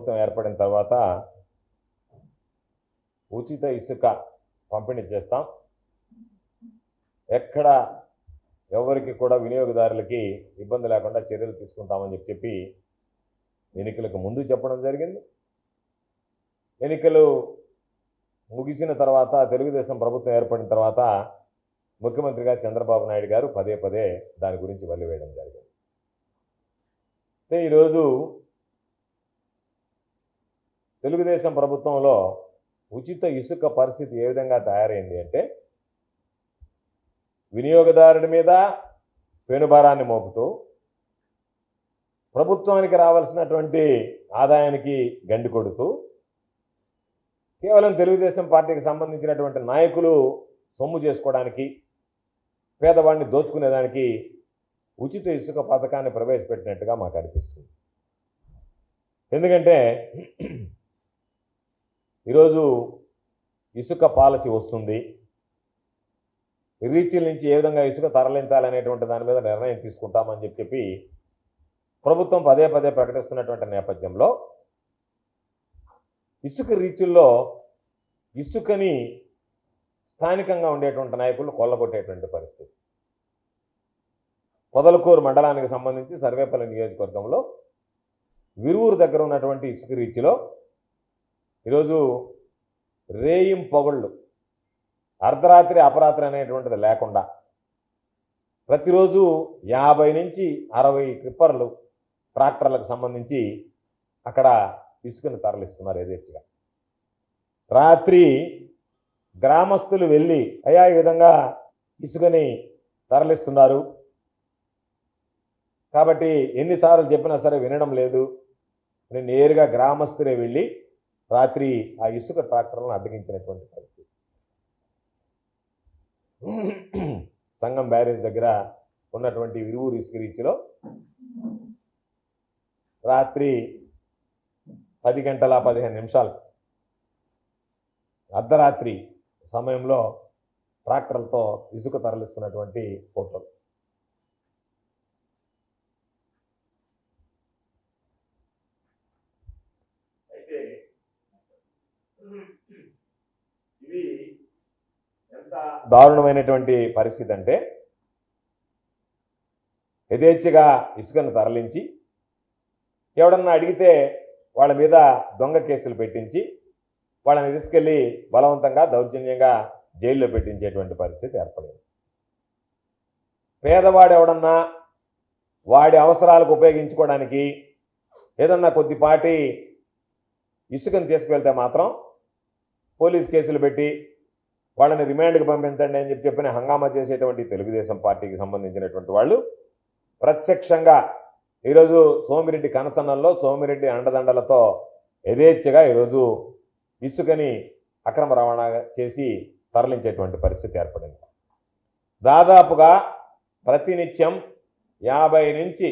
ప్రభుత్వం ఏర్పడిన తర్వాత ఉచిత ఇసుక పంపిణీ చేస్తాం. ఎక్కడ ఎవరికి కూడా వినియోగదారులకి ఇబ్బంది లేకుండా చర్యలు తీసుకుంటామని చెప్పి ఎన్నికలకు ముందు చెప్పడం జరిగింది. ఎన్నికలు ముగిసిన తర్వాత తెలుగుదేశం ప్రభుత్వం ఏర్పడిన తర్వాత ముఖ్యమంత్రిగా చంద్రబాబు నాయుడు గారు పదే పదే దాని గురించి వల్లివేయడం జరిగింది. ఈరోజు తెలుగుదేశం ప్రభుత్వంలో ఉచిత ఇసుక పరిస్థితి ఏ విధంగా తయారైంది అంటే, వినియోగదారుడి మీద పెనుభారాన్ని మోపుతూ ప్రభుత్వానికి రావాల్సినటువంటి ఆదాయానికి గండి కొడుతూ కేవలం తెలుగుదేశం పార్టీకి సంబంధించినటువంటి నాయకులు సొమ్ము చేసుకోవడానికి, పేదవాడిని దోచుకునేదానికి ఉచిత ఇసుక పథకాన్ని ప్రవేశపెట్టినట్టుగా మాకు అనిపిస్తుంది. ఎందుకంటే ఈరోజు ఇసుక పాలసీ వస్తుంది, రీచ్ల నుంచి ఏ విధంగా ఇసుక తరలించాలనేటువంటి దాని మీద నిర్ణయం తీసుకుంటామని చెప్పి ప్రభుత్వం పదే పదే ప్రకటిస్తున్నటువంటి నేపథ్యంలో ఇసుక రీచుల్లో ఇసుకని స్థానికంగా ఉండేటువంటి నాయకులు కొల్లగొట్టేటువంటి పరిస్థితి. పొదలకూరు మండలానికి సంబంధించి సర్వేపల్లి నియోజకవర్గంలో విరువూరు దగ్గర ఉన్నటువంటి ఇసుక రీచ్లో ఈరోజు రేయిం పొగళ్ళు, అర్ధరాత్రి అపరాత్రి అనేటువంటిది లేకుండా ప్రతిరోజు 50 నుంచి 60 ట్రిప్పర్లు ట్రాక్టర్లకు సంబంధించి అక్కడ ఇసుకను తరలిస్తున్నారు యథేచ్ఛగా. రాత్రి గ్రామస్తులు వెళ్ళి అయ్యా ఈ విధంగా ఇసుకని తరలిస్తున్నారు కాబట్టి ఎన్నిసార్లు చెప్పినా సరే వినడం లేదు అని నేరుగా గ్రామస్తులే వెళ్ళి రాత్రి ఆ ఇసుక ట్రాక్టర్లను అడ్డగించినటువంటి పరిస్థితి. సంగం బ్యారేజ్ దగ్గర ఉన్నటువంటి విరువూరు ఇసుక రీచ్లో రాత్రి 10:15 అర్ధరాత్రి సమయంలో ట్రాక్టర్లతో ఇసుక తరలిస్తున్నటువంటి ఫోటోలు. అయితే ఇది ఎంత దారుణమైనటువంటి పరిస్థితి అంటే, యథేచ్ఛగా ఇసుకను తరలించి ఎవడన్నా అడిగితే వాళ్ళ మీద దొంగ కేసులు పెట్టించి వాళ్ళని తీసుకెళ్ళి బలవంతంగా దౌర్జన్యంగా జైల్లో పెట్టించేటువంటి పరిస్థితి ఏర్పడింది. పేదవాడు ఎవడన్నా వాడి అవసరాలకు ఉపయోగించుకోవడానికి ఏదన్నా కొద్దిపాటి ఇసుకను తీసుకువెళ్తే మాత్రం పోలీస్ కేసులు పెట్టి వాళ్ళని రిమాండ్కి పంపించండి అని చెప్పిన హంగామా చేసేటువంటి తెలుగుదేశం పార్టీకి సంబంధించినటువంటి వాళ్ళు ప్రత్యక్షంగా ఈరోజు సోమిరెడ్డి కనసన్నల్లో సోమిరెడ్డి అండదండలతో యథేచ్ఛగా ఈరోజు ఇసుకని అక్రమ రవాణా చేసి తరలించేటువంటి పరిస్థితి ఏర్పడింది. దాదాపుగా ప్రతినిత్యం 50 నుంచి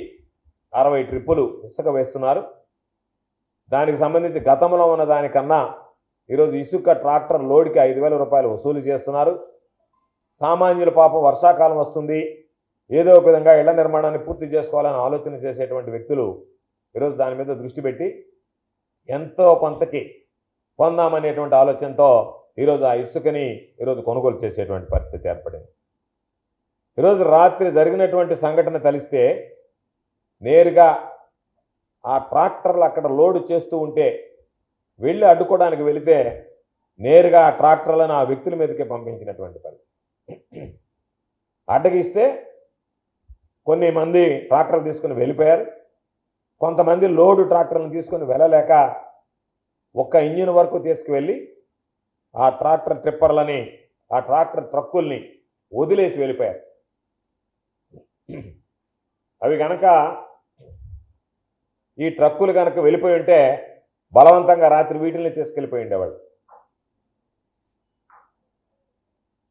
60 ట్రిప్పులు ఇసుక వేస్తున్నారు. దానికి సంబంధించి గతంలో ఉన్న దానికన్నా ఈరోజు ఇసుక ట్రాక్టర్ లోడ్కి 5,000 రూపాయలు వసూలు చేస్తున్నారు. సామాన్యుల పాపం వర్షాకాలం వస్తుంది, ఏదో ఒక విధంగా ఇళ్ల నిర్మాణాన్ని పూర్తి చేసుకోవాలని ఆలోచన చేసేటువంటి వ్యక్తులు ఈరోజు దాని మీద దృష్టి పెట్టి ఎంతో కొంతకి పొందామనేటువంటి ఆలోచనతో ఈరోజు ఆ ఇసుకని ఈరోజు కొనుగోలు చేసేటువంటి పరిస్థితి ఏర్పడింది. ఈరోజు రాత్రి జరిగినటువంటి సంఘటన తెలిస్తే నేరుగా ఆ ట్రాక్టర్లు అక్కడ లోడు చేస్తూ ఉంటే వెళ్ళి అడ్డుకోవడానికి వెళితే నేరుగా ఆ ట్రాక్టర్లను ఆ వ్యక్తుల మీదకే పంపించినటువంటి పరిస్థితి. అడ్డగిస్తే కొన్ని మంది ట్రాక్టర్లు తీసుకుని వెళ్ళిపోయారు. కొంతమంది లోడు ట్రాక్టర్లను తీసుకుని వెళ్ళలేక ఒక్క ఇంజిన్ వరకు తీసుకువెళ్ళి ఆ ట్రాక్టర్ ట్రిప్పర్లని ఆ ట్రాక్టర్ ట్రక్కుల్ని వదిలేసి వెళ్ళిపోయారు. అవి కనుక ఈ ట్రక్కులు కనుక వెళ్ళిపోయి ఉంటే బలవంతంగా రాత్రి వీటిల్ని తీసుకెళ్ళిపోయి ఉండేవాళ్ళు.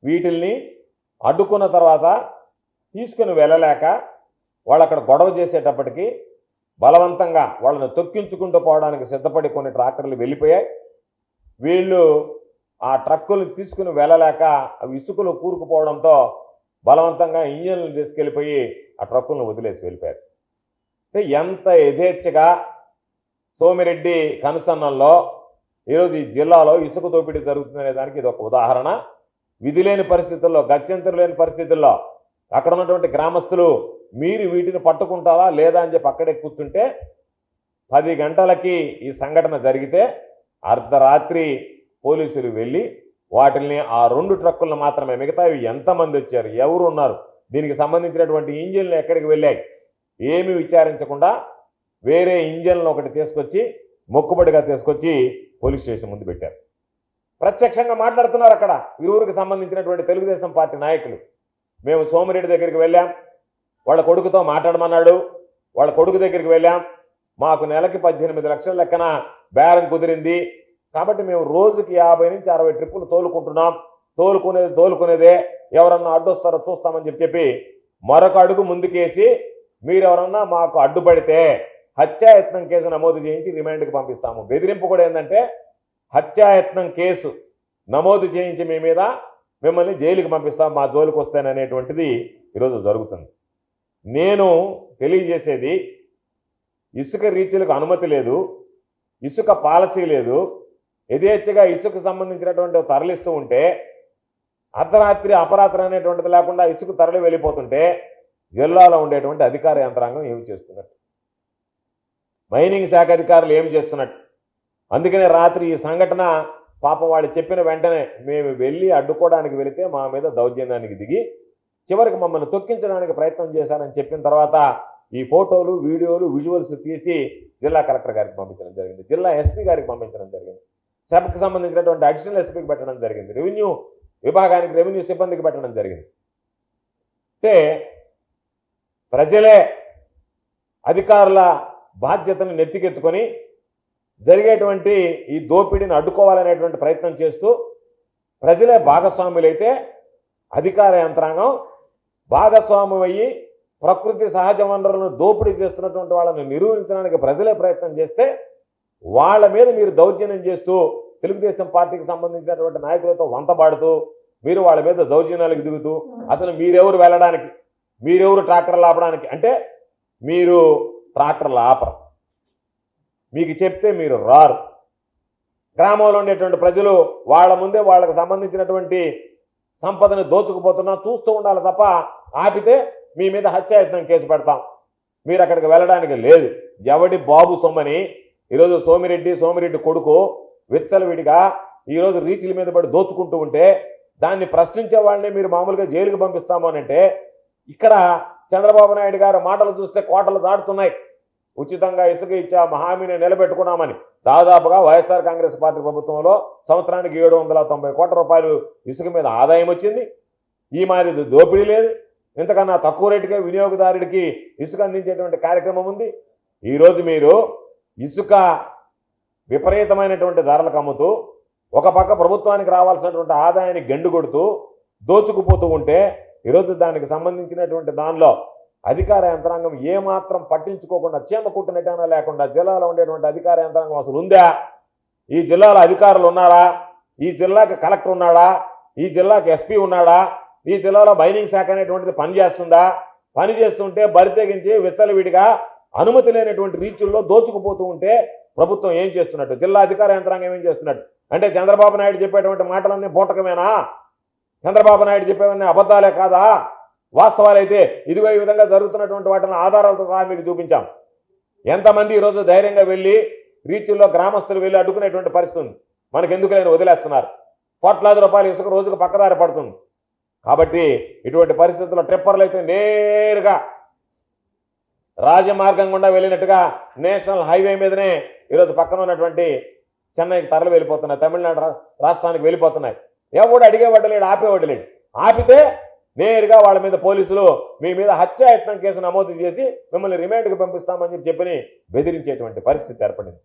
వీటిల్ని అడ్డుకున్న తర్వాత తీసుకుని వెళ్ళలేక వాళ్ళు అక్కడ గొడవ చేసేటప్పటికి బలవంతంగా వాళ్ళని తొక్కించుకుంటూ పోవడానికి సిద్ధపడి కొన్ని ట్రాక్టర్లు వెళ్ళిపోయాయి. వీళ్ళు ఆ ట్రక్కులు తీసుకుని వెళ్ళలేక అవి ఇసుకలు కూరుకుపోవడంతో బలవంతంగా ఇంజన్లు తీసుకెళ్ళిపోయి ఆ ట్రక్కులను వదిలేసి వెళ్ళిపోయారు. ఎంత యథేచ్ఛగా సోమిరెడ్డి కనుసన్నల్లో ఈరోజు ఈ జిల్లాలో ఇసుక దోపిడీ జరుగుతుందనే దానికి ఇది ఒక ఉదాహరణ. విధి లేని పరిస్థితుల్లో, గత్యంతరం లేని పరిస్థితుల్లో అక్కడ ఉన్నటువంటి గ్రామస్తులు మీరు వీటిని పట్టుకుంటారా లేదా అని చెప్పి అక్కడే కూర్చుంటే 10 గంటలకి ఈ సంఘటన జరిగితే అర్ధరాత్రి పోలీసులు వెళ్ళి వాటిని ఆ 2 ట్రక్కులను మాత్రమే, మిగతావి ఎంతమంది వచ్చారు, ఎవరు ఉన్నారు, దీనికి సంబంధించినటువంటి ఇంజిన్లు ఎక్కడికి వెళ్ళాయి ఏమీ విచారించకుండా వేరే ఇంజిన్లను ఒకటి తీసుకొచ్చి మొక్కుబడిగా తీసుకొచ్చి పోలీస్ స్టేషన్ ముందు పెట్టారు. ప్రత్యక్షంగా మాట్లాడుతున్నారు అక్కడ ఊరికి సంబంధించినటువంటి తెలుగుదేశం పార్టీ నాయకులు. మేము సోమిరెడ్డి దగ్గరికి వెళ్ళాం, వాళ్ళ కొడుకుతో మాట్లాడమన్నాడు, వాళ్ళ కొడుకు దగ్గరికి వెళ్ళాం, మాకు నెలకి 18 లక్షల లెక్కన బేరం కుదిరింది, కాబట్టి మేము రోజుకి 50 నుంచి 60 ట్రిప్పులు తోలుకుంటున్నాం, తోలుకునేదే ఎవరన్నా అడ్డొస్తారో చూస్తామని చెప్పి మరొక అడుగు ముందుకేసి మీరెవరన్నా మాకు అడ్డుపడితే హత్యాయత్నం కేసు నమోదు చేయించి రిమాండ్కి పంపిస్తాము. బెదిరింపు కూడా ఏంటంటే హత్యాయత్నం కేసు నమోదు చేయించి మీ మీద మిమ్మల్ని జైలుకి పంపిస్తాం, మా జోలికి వస్తాననేటువంటిది ఈరోజు జరుగుతుంది. నేను తెలియజేసేది ఇసుక రీచ్లకు అనుమతి లేదు, ఇసుక పాలసీ లేదు, యథేచ్ఛగా ఇసుకు సంబంధించినటువంటి తరలిస్తూ ఉంటే అర్ధరాత్రి అపరాత్రి అనేటువంటిది లేకుండా ఇసుక తరలి వెళ్ళిపోతుంటే జిల్లాలో ఉండేటువంటి అధికార యంత్రాంగం ఏమి చేస్తున్నట్టు, మైనింగ్ శాఖ అధికారులు ఏమి చేస్తున్నట్టు. అందుకనే రాత్రి ఈ సంఘటన పాపం వాళ్ళు చెప్పిన వెంటనే మేము వెళ్ళి అడ్డుకోవడానికి వెళితే మా మీద దౌర్జన్యానికి దిగి చివరికి మమ్మల్ని తొక్కించడానికి ప్రయత్నం చేశారని చెప్పిన తర్వాత ఈ ఫోటోలు, వీడియోలు, విజువల్స్ తీసి జిల్లా కలెక్టర్ గారికి పంపించడం జరిగింది, జిల్లా ఎస్పీ గారికి పంపించడం జరిగింది, సభకు సంబంధించినటువంటి అడిషనల్ ఎస్పీకి పెట్టడం జరిగింది, రెవెన్యూ విభాగానికి, రెవెన్యూ సిబ్బందికి పెట్టడం జరిగింది. అంటే ప్రజలే అధికారుల బాధ్యతను నెత్తికెత్తుకొని జరిగేటువంటి ఈ దోపిడీని అడ్డుకోవాలనేటువంటి ప్రయత్నం చేస్తూ ప్రజలే భాగస్వాములైతే అధికార యంత్రాంగం భాగస్వామ్యం అయ్యి ప్రకృతి సహజ వనరులను దోపిడీ చేస్తున్నటువంటి వాళ్ళని నిరూపించడానికి ప్రజలే ప్రయత్నం చేస్తే వాళ్ళ మీద మీరు దౌర్జన్యం చేస్తూ తెలుగుదేశం పార్టీకి సంబంధించినటువంటి నాయకులతో వంతబాడుతూ మీరు వాళ్ళ మీద దౌర్జన్యాలకు దిగుతూ అసలు మీరెవరు వెళ్ళడానికి, మీరెవరు ట్రాక్టర్లు ఆపడానికి, అంటే మీరు ట్రాక్టర్లు ఆపరు, మీకు చెప్తే మీరు రారు. గ్రామంలో ఉండేటువంటి ప్రజలు వాళ్ళ ముందే వాళ్ళకు సంబంధించినటువంటి సంపదను దోచుకుపోతున్నా చూస్తూ ఉండాలి తప్ప ఆపితే మీ మీద హత్యాయత్నం కేసు పెడతాం, మీరు అక్కడికి వెళ్ళడానికి లేదు. ఎవడి బాబు సొమ్మని ఈరోజు సోమిరెడ్డి కొడుకు విచ్చలవిడిగా ఈరోజు రీచ్ల మీద పడి దోచుకుంటూ ఉంటే దాన్ని ప్రశ్నించే వాళ్ళని మీరు మామూలుగా జైలుకి పంపిస్తాము అని అంటే ఇక్కడ చంద్రబాబు నాయుడు గారు మాటలు చూస్తే కోటలు దాటుతున్నాయి. ఉచితంగా ఇసుక ఇచ్చాము, హామీని నిలబెట్టుకున్నామని దాదాపుగా వైఎస్ఆర్ కాంగ్రెస్ పార్టీ ప్రభుత్వంలో సంవత్సరానికి 790 కోట్ల రూపాయలు ఇసుక మీద ఆదాయం వచ్చింది. ఈ మాదిరి దోపిడీ లేదు, ఇంతకన్నా తక్కువ రేటుకే వినియోగదారుడికి ఇసుక అందించేటువంటి కార్యక్రమం ఉంది. ఈరోజు మీరు ఇసుక విపరీతమైనటువంటి ధరలకు అమ్ముతూ ఒక పక్క ప్రభుత్వానికి రావాల్సినటువంటి ఆదాయాన్ని గండు కొడుతూ దోచుకుపోతూ ఉంటే ఈరోజు దానికి సంబంధించినటువంటి దానిలో అధికార యంత్రాంగం ఏమాత్రం పట్టించుకోకుండా చీమ కుట్టినట్టైనా లేకుండా జిల్లాలో ఉండేటువంటి అధికార యంత్రాంగం అసలు ఉందా? ఈ జిల్లాలో అధికారులు ఉన్నారా? ఈ జిల్లాకి కలెక్టర్ ఉన్నాడా? ఈ జిల్లాకి ఎస్పీ ఉన్నాడా? ఈ జిల్లాలో మైనింగ్ శాఖ అనేటువంటిది పనిచేస్తుందా? పనిచేస్తుంటే బరితెగించి విచ్చలవిడిగా అనుమతి లేనటువంటి రీచుల్లో దోచుకుపోతూ ఉంటే ప్రభుత్వం ఏం చేస్తున్నట్టు, జిల్లా అధికార యంత్రాంగం ఏం చేస్తున్నట్టు? అంటే చంద్రబాబు నాయుడు చెప్పేటువంటి మాటలన్నీ బూటకమేనా? చంద్రబాబు నాయుడు చెప్పేవన్నీ అబద్ధాలే కాదా? వాస్తవాలైతే ఇదిగో ఈ విధంగా జరుగుతున్నటువంటి వాటిని ఆధారాలతో సహా మీకు చూపించాం. ఎంతమంది ఈరోజు ధైర్యంగా వెళ్ళి రీచుల్లో గ్రామస్తులు వెళ్ళి అడ్డుకునేటువంటి పరిస్థితి ఉంది. మనకెందుకు లేని వదిలేస్తున్నారు. కోట్లాది రూపాయలు ఇసుక రోజుకు పక్కదారి పడుతుంది. కాబట్టి ఇటువంటి పరిస్థితుల్లో ట్రిప్పర్లు అయితే నేరుగా రాజమార్గం గుండా వెళ్ళినట్టుగా నేషనల్ హైవే మీదనే ఈరోజు పక్కన ఉన్నటువంటి చెన్నైకి తరలి వెళ్ళిపోతున్నాయి, తమిళనాడు రాష్ట్రానికి వెళ్ళిపోతున్నాయి. ఎవడు అడిగేవాడు లేడు, ఆపేవాడు లేడు. ఆపితే నేరుగా వాళ్ళ మీద పోలీసులు మీ మీద హత్యాయత్నం కేసు నమోదు చేసి మిమ్మల్ని రిమాండ్కి పంపిస్తామని చెప్పి బెదిరించేటువంటి పరిస్థితి ఏర్పడింది.